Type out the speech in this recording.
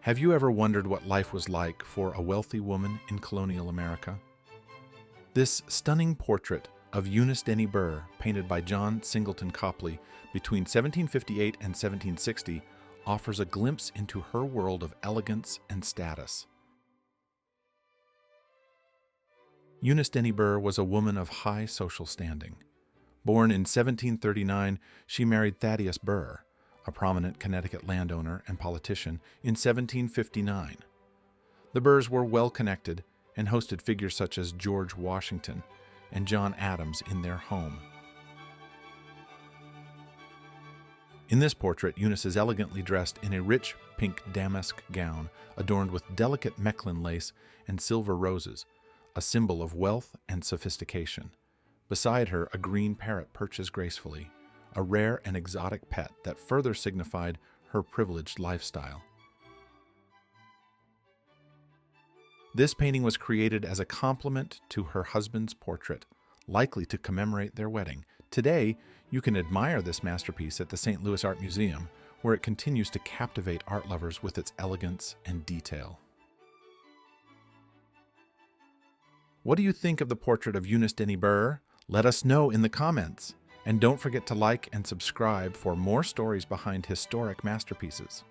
Have you ever wondered what life was like for a wealthy woman in colonial America? This stunning portrait of Eunice Dennie Burr, painted by John Singleton Copley between 1758 and 1760, offers a glimpse into her world of elegance and status. Eunice Dennie Burr was a woman of high social standing. Born in 1739, she married Thaddeus Burr, a prominent Connecticut landowner and politician, in 1759. The Burrs were well-connected and hosted figures such as George Washington and John Adams in their home. In this portrait, Eunice is elegantly dressed in a rich pink damask gown adorned with delicate Mechlin lace and silver roses, a symbol of wealth and sophistication. Beside her, a green parrot perches gracefully, a rare and exotic pet that further signified her privileged lifestyle. This painting was created as a complement to her husband's portrait, likely to commemorate their wedding. Today, you can admire this masterpiece at the St. Louis Art Museum, where it continues to captivate art lovers with its elegance and detail. What do you think of the portrait of Eunice Dennie Burr? Let us know in the comments. And don't forget to like and subscribe for more stories behind historic masterpieces.